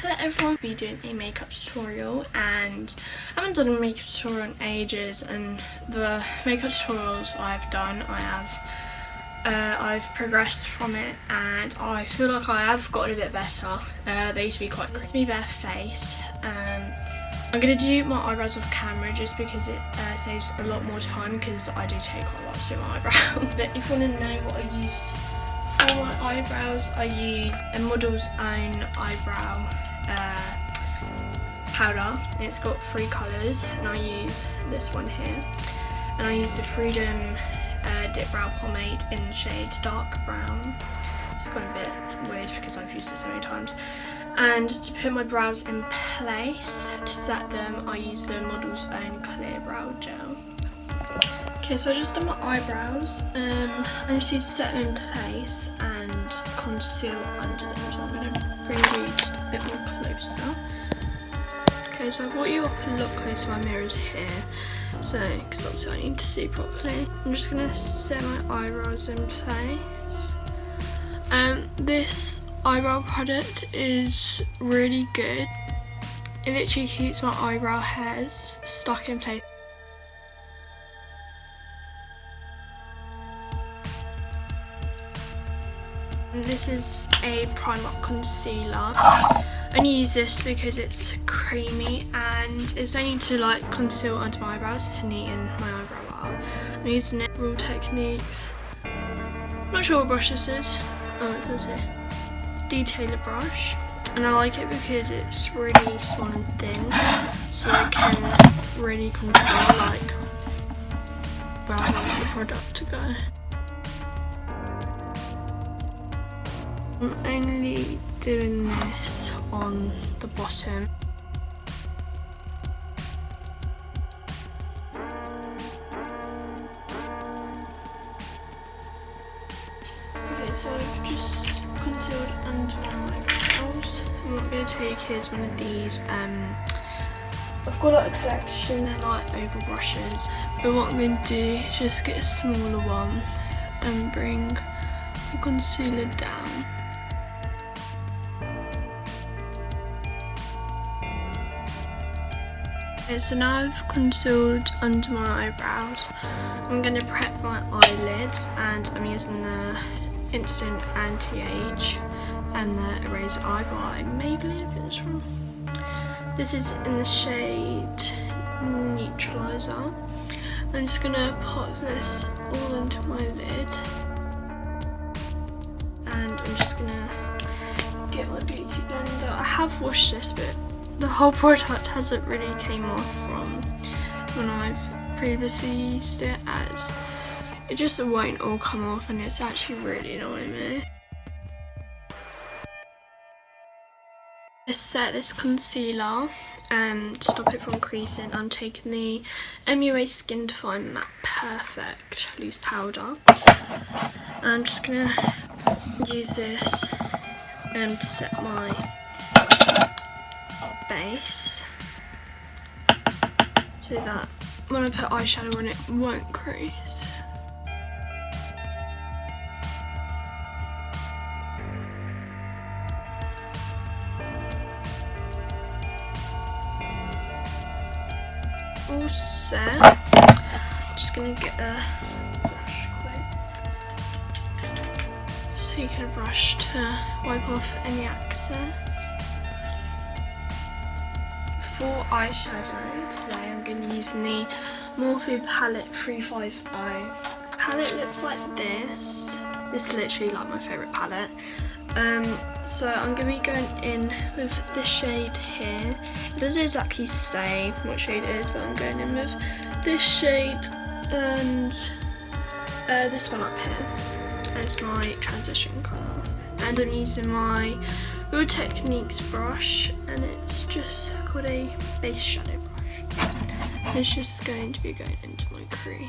Hello everyone, I'll be doing a makeup tutorial and I haven't done a makeup tutorial in ages, and the makeup tutorials I've done, I've progressed from it and I feel like I have gotten a bit better. They used to be quite good. It's me bare face. I'm going to do my eyebrows off camera just because it saves a lot more time, because I do take quite a lot to do my eyebrows. But if you want to know what I use for my eyebrows, I use a Model's Own eyebrow powder. It's got 3 colours and I use this one here, and I use the Freedom Dip Brow Pomade in the shade Dark Brown. It's gone a bit weird because I've used it so many times. And to put my brows in place, to set them, I use the Model's Own Clear Brow Gel. Okay, so I just done my eyebrows. I just need to set them in place and conceal under them. So I'm going to bring you just a bit more closer. Okay, so I brought you up a lot closer. My mirror's here, so because obviously I need to see properly. I'm just going to set my eyebrows in place. This eyebrow product is really good. It literally keeps my eyebrow hairs stuck in place. This is a Primark concealer. I only use this because it's creamy and it's only to like conceal under my eyebrows, to neaten my eyebrow out. I'm using it Real Techniques. Not sure what brush this is. Oh, it does here. Detailer brush, and I like it because it's really small and thin, so I can really control like where I want the product to go. I'm only doing this on the bottom. Okay, so I've just concealed under my eyebrows. And what I'm going to take is one of these, I've got like a collection, they're like oval brushes, but what I'm going to do is just get a smaller one and bring the concealer down. Okay, so now I've concealed under my eyebrows. I'm going to prep my eyelids, and I'm using the Instant Anti-Age and the Eraser Eye by Maybelline, if it's from. This is in the shade Neutralizer. I'm just going to pop this all into my lid, and I'm just going to get my beauty blender. I have washed this, but the whole product hasn't really came off from when I've previously used it, as it just won't all come off and it's actually really annoying me. I set this concealer to stop it from creasing. I'm taking the MUA Skin Define Matte Perfect Loose Powder. I'm just going to use this to set my base so that when I put eyeshadow on it won't crease. All set. I'm just gonna get a brush quick. Just taking a brush to wipe off any excess. For eyeshadow today, I'm going to be using the Morphe Palette 350. The palette looks like this. This is literally like my favourite palette. So I'm going to be going in with this shade here. It doesn't exactly say what shade it is, but I'm going in with this shade and this one up here as my transition colour. And I'm using my Real Techniques brush, and it's just called a base shadow brush. It's just going to be going into my crease.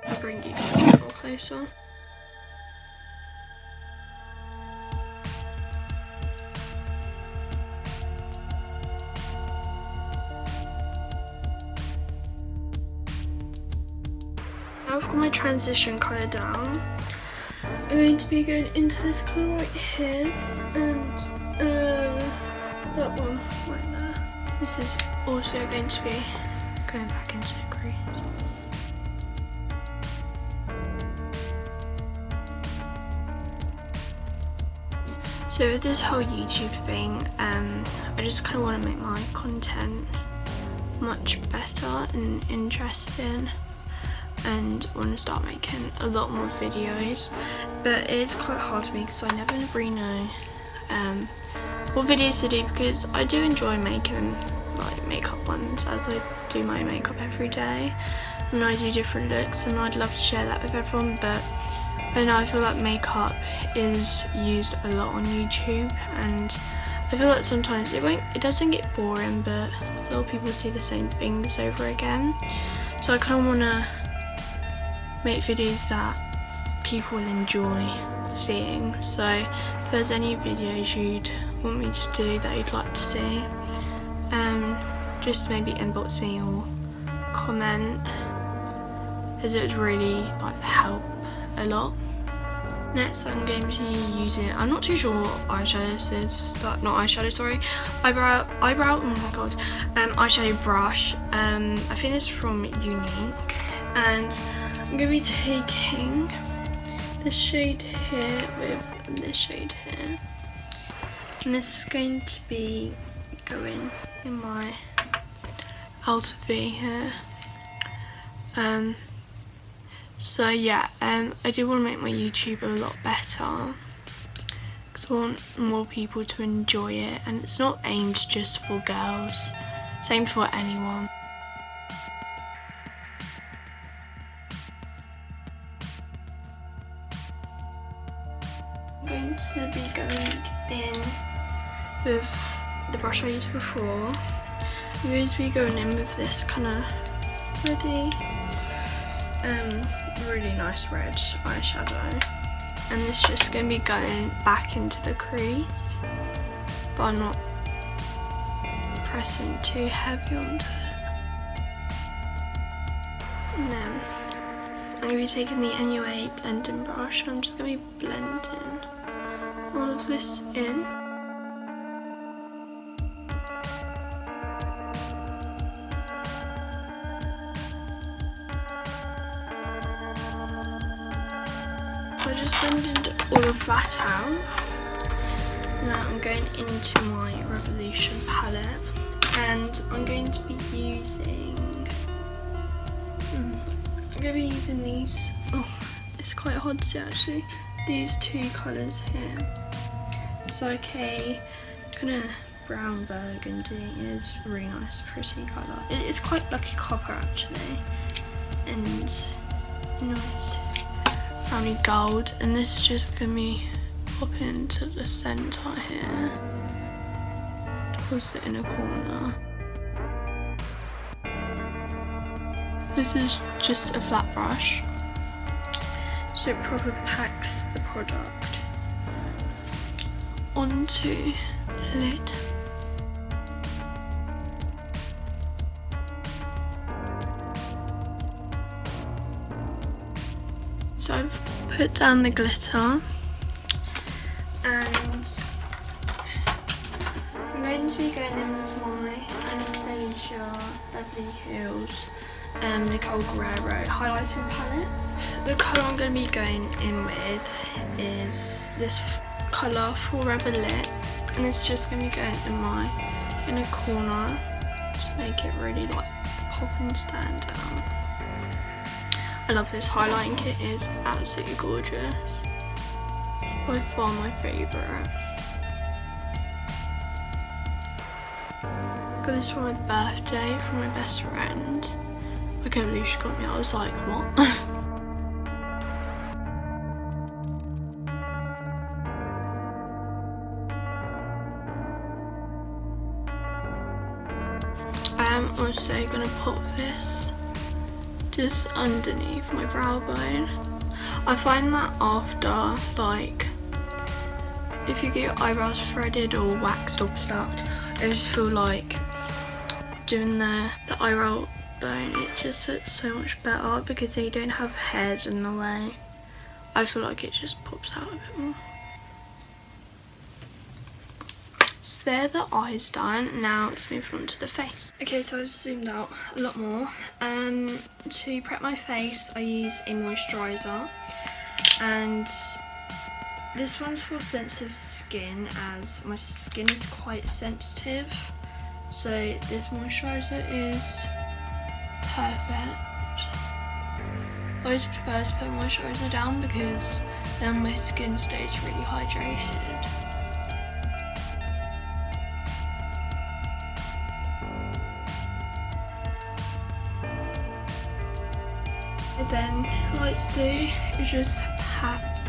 I'll bring you guys a little closer. Now I've got my transition colour down. going to be going into this colour right here and that one right there. This is also going to be going back into the crease. So with this whole YouTube thing, I just kind of want to make my content much better and interesting, and want to start making a lot more videos, but it's quite hard for me because I never really know what videos to do, because I do enjoy making like makeup ones as I do my makeup every day and I do different looks, and I'd love to share that with everyone, but I know I feel like makeup is used a lot on YouTube, and I feel like sometimes it doesn't get boring, but a lot of people see the same things over again. So I kind of want to make videos that people will enjoy seeing. So if there's any videos you'd want me to do that you'd like to see, just maybe inbox me or comment, as it would really like help a lot. Next I'm going to be using, I'm not too sure what eyeshadow this is, not eyeshadow, sorry, eyebrow, oh my god, eyeshadow brush. I think it's from Unique, and I'm going to be taking this shade here with this shade here, and this is going to be going in my outer V here. So yeah, I do want to make my YouTube a lot better because I want more people to enjoy it, and it's not aimed just for girls, it's aimed for anyone. I'm going to be going in with the brush I used before. I'm going to be going in with this kind of really nice red eyeshadow, and this is just going to be going back into the crease, but I'm not pressing too heavy onto it. And then I'm going to be taking the NUA blending brush, and I'm just going to be blending all of this in. So I just blended all of that out. Now I'm going into my Revolution palette, and I'm going to be using these, oh, it's quite hard to see actually, these two colours here. It's like a kind of brown burgundy. It's a really nice pretty colour. It's quite like a copper actually, and nice browny gold, and this is just going to be popping into the centre here towards the inner corner. This is just a flat brush, so it properly packs the product onto the lid. So I've put down the glitter, and I'm going to be going in with my Anastasia Beverly Hills Nicole Guerrero highlighting palette. The colour I'm going to be going in with is this colour Forever Lit, and it's just going to be going in my inner corner to make it really like pop and stand out. I love this highlighting kit, it is absolutely gorgeous. By far my favourite. Got this for my birthday from my best friend. I can't believe she got me, I was like, what? I am also going to pop this just underneath my brow bone. I find that after, like, if you get your eyebrows threaded or waxed or plucked, I just feel like doing the eyebrow bone, it just looks so much better because you don't have hairs in the way I feel like it just pops out a bit more. So there, the eyes done. Now let's move on to the face. Okay, so I've zoomed out a lot more. To prep my face, I use a moisturiser, and this one's for sensitive skin, as my skin is quite sensitive. So this moisturiser is perfect. I always prefer to put moisturiser down because then my skin stays really hydrated. And then what I like to do is just pat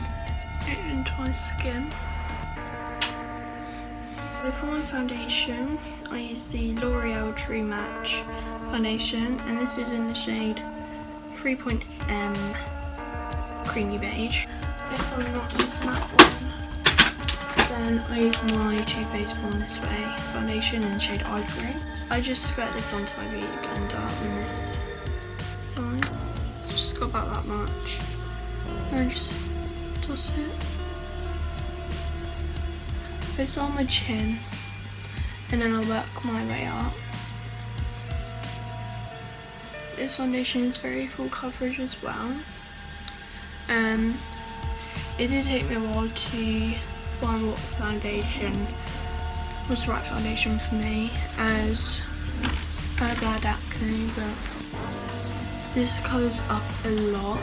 it into my skin. For my foundation, I use the L'Oreal True Match foundation, and this is in the shade 3.M Creamy Beige. If I'm not using that one, then I use my Too Faced Born This Way foundation in the shade Eyebrow. I just squirt this onto my beauty blender on this side. Just got about that much. And I just toss it. It's on my chin, and then I'll work my way up. This foundation is very full coverage as well. It did take me a while to find what foundation was the right foundation for me, as I have bad acne, but this covers up a lot,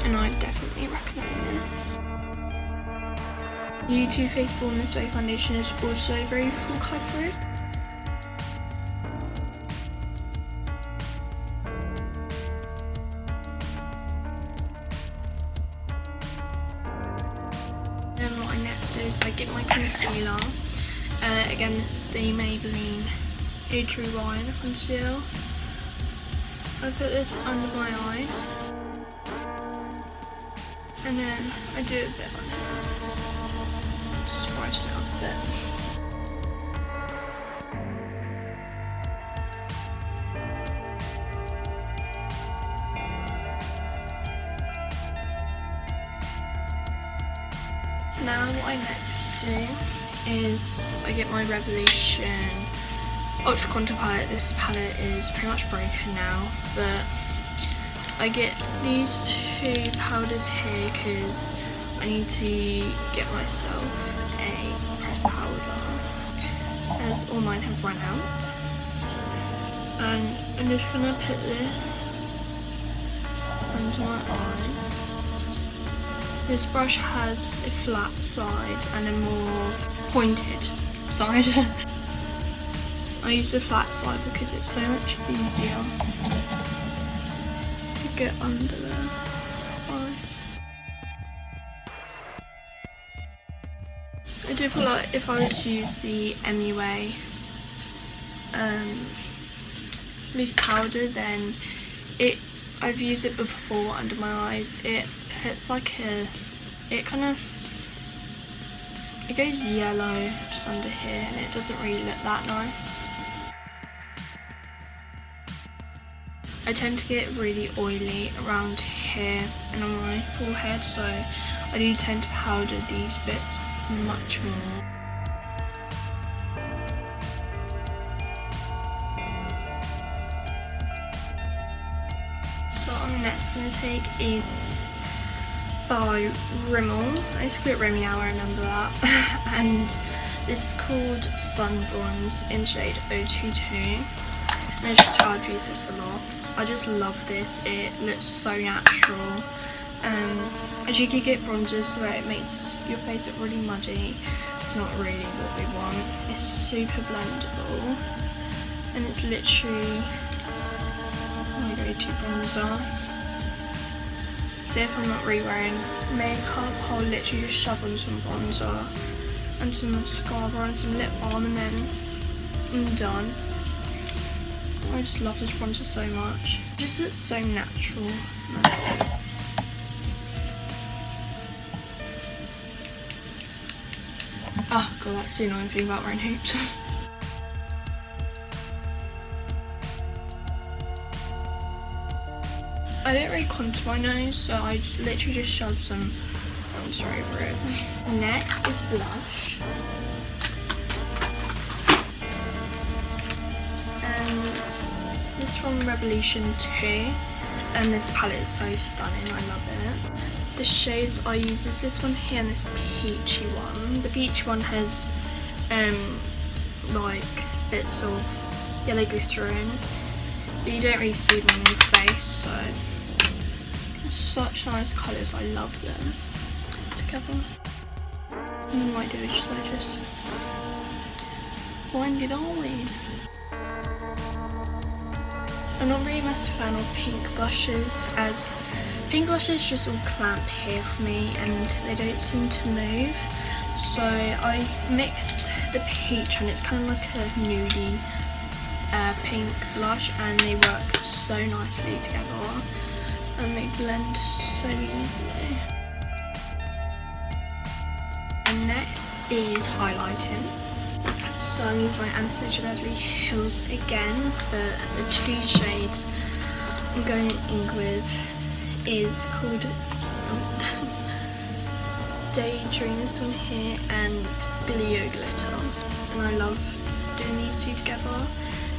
and I definitely recommend this. The Too Faced Born This Way foundation is also very full coverage. Then what I next do is I get my concealer. Again, this is the Maybelline Age Rewind concealer. I put this under my eyes, and then I do a bit on it. Just spice it up a bit. So now what I next do is I get my Revolution Ultra Contour palette. This palette is pretty much broken now, but I get these two powders here because I need to get myself a pressed powder, as all mine have run out. And I'm just gonna put this under my eye. This brush has a flat side and a more pointed side. I use the flat side because it's so much easier to get under the eye. I do feel like if I was to use the MUA loose powder, then I've used it before under my eyes. It puts like it goes yellow just under here, and it doesn't really look that nice. I tend to get really oily around here and on my forehead, so I do tend to powder these bits much more. So what I'm next going to take is by Rimmel. I used to call it Rimmel, I remember that. And this is called Sun Bronze in shade 022. And as you can tell, I've used this a lot. I just love this, it looks so natural. As you can get bronzers where it makes your face look really muddy, it's not really what we want. It's super blendable, and it's literally my go-to bronzer. So if I'm not re-wearing makeup, I'll literally just shove on some bronzer and some mascara and some lip balm, and then I'm done. I just love this bronzer so much. It just looks so natural. Oh god, that's the annoying thing about wearing hoops. I don't really contour my nose, so I literally just shove some bronzer over it. Next is blush. And this is from Revolution 2. And this palette is so stunning, I love it. The shades I use is this one here and this peachy one. The peachy one has like bits of yellow glitter in, but you don't really see them on your face, so such nice colours, I love them together. What I might do is just blend it all in. I'm not really a massive fan of pink blushes, as pink blushes just all clamp here for me and they don't seem to move. So I mixed the peach and it's kind of like a nudie pink blush, and they work so nicely together and they blend so easily. And next is highlighting. So I'm using my Anastasia Beverly Hills again, but the two shades I'm going in with is called Daydream, this one here, and Leo Glitter. And I love doing these two together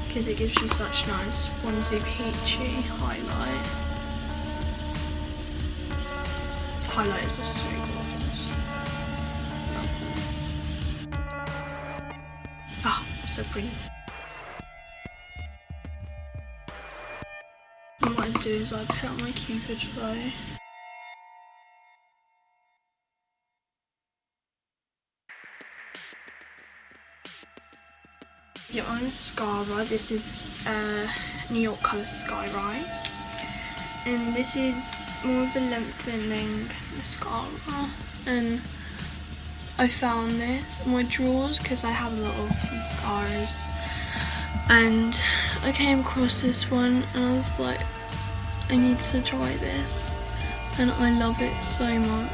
because it gives you such nice bronzy peachy highlight. These highlighters are so gorgeous. Oh, so pretty. And what I do is I put on my Cupid bow. Get my mascara. This is New York Colour Skyrise. And this is more of a lengthening mascara. And I found this in my drawers because I have a lot of mascaras, and I came across this one and I was like, I need to try this, and I love it so much.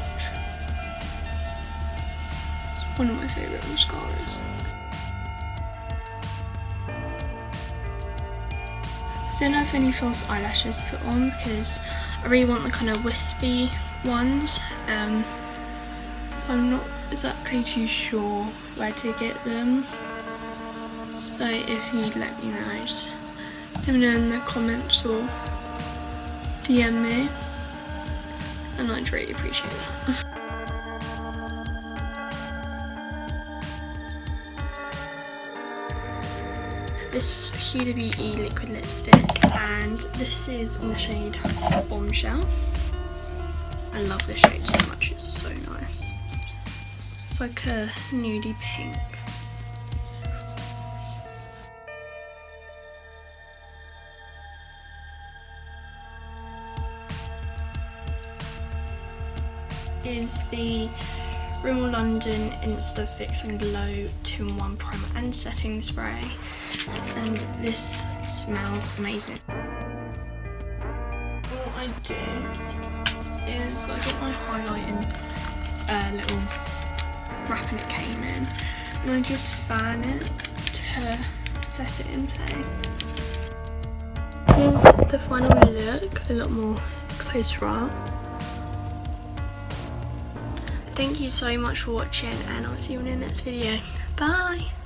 It's one of my favourite mascaras. I don't have any false eyelashes to put on because I really want the kind of wispy ones. I'm not exactly too sure where to get them, so if you'd let me know, just let me know in the comments or DM me, and I'd really appreciate that. This Huda Beauty liquid lipstick, and this is in the shade Bombshell. I love this shade so much, it's so nice. It's like a nudie pink. Is the Rimmel London Insta Fix and Glow 2-in-1 primer and setting spray, and this smells amazing. What I do is I get my highlighting little wrap, and it came in, and I just fan it to set it in place. This is the final look, a lot more closer up. Thank you so much for watching, and I'll see you in the next video. Bye!